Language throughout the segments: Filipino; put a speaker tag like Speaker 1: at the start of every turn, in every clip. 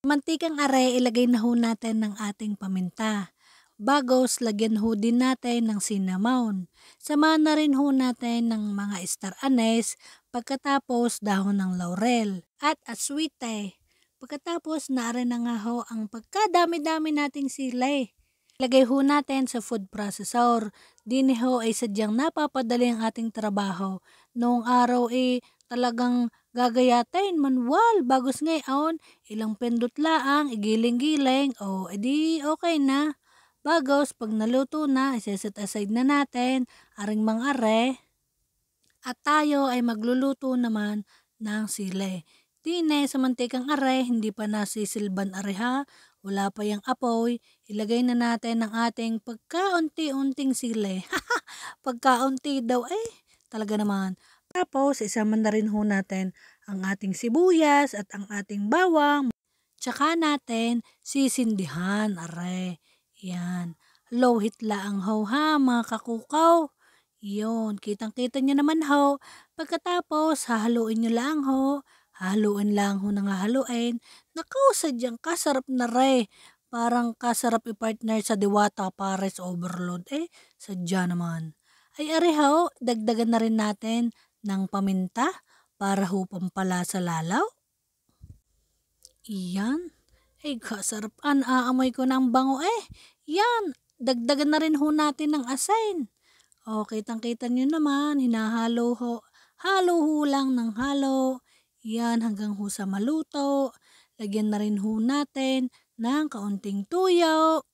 Speaker 1: Mantikang are, ilagay na ho natin ng ating paminta. Bagos, lagyan ho din natin ng cinnamon. Samahan na rin ho natin ng mga star anise, pagkatapos dahon ng laurel at aswite. Pagkatapos naari na nga ho ang pagkadami-dami nating sili. Lagay ho natin sa food processor. Dini ho ay sadyang napapadali ang ating trabaho. Noong araw talagang gagayatin manual bagos ngayon ilang pindot laang igiling-giling o edi okay na. Bagos pag naluto na iseset aside na natin aring mga are at tayo ay magluluto naman ng sili. Dine sa mantikang are hindi pa nasisilban are ha. Wala pa yung apoy, ilagay na natin ang ating pagkaunti-unting sili. Pagkaunti daw talaga naman. Tapos isama na rin ho natin ang ating sibuyas at ang ating bawang. Tsaka natin sisindihan, are. Yan. Low heat lang ho ha mga kakukaw. Yun, kitang-kita nyo naman ho. Pagkatapos, hahaluin nyo lang ho. Haluin lang ho nang haluin. Naku, sadyang kasarap na re. Parang kasarap i-partner sa Diwata Pares Overload. Sadya naman. Ay ari ho, dagdagan na rin natin ng paminta para ho pampalasa lalaw. Iyan. Kasarap an aamoy ko ng bango Yan, dagdagan na rin ho natin ng asin. Kitang-kita nyo naman, hinahalo ho. Halo ho lang ng halo. Yan hanggang ho sa maluto. Lagyan na rin ho natin ng kaunting tuyo.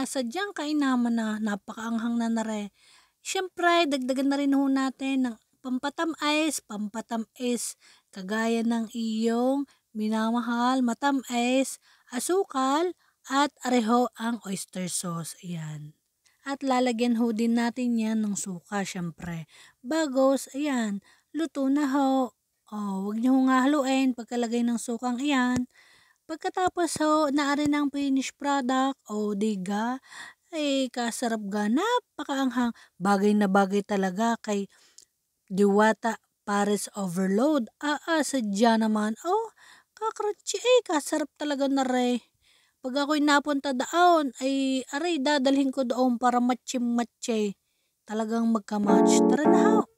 Speaker 1: Sadyang kainaman na napakaanghang na nare. Siyempre, dagdagan na rin ho natin ng pampatamis, kagaya ng iyong minamahal, matamis, asukal, at areho ang oyster sauce. Ayan. At lalagyan ho din natin yan ng suka syempre. Bagos, ayan, luto na ho. Huwag niyo ho nga haluin pagkalagay ng sukang iyan. Pagkatapos ho, naari ng finished product diga, kasarap ga, napakaanghang. Bagay na bagay talaga kay Diwata Pares Overload. Sadya naman. Kakratsi kasarap talaga na re. Pag ako'y napunta daon, aray dadalhin ko doon para matchim-matche. Talagang magka-match. Tara na ho.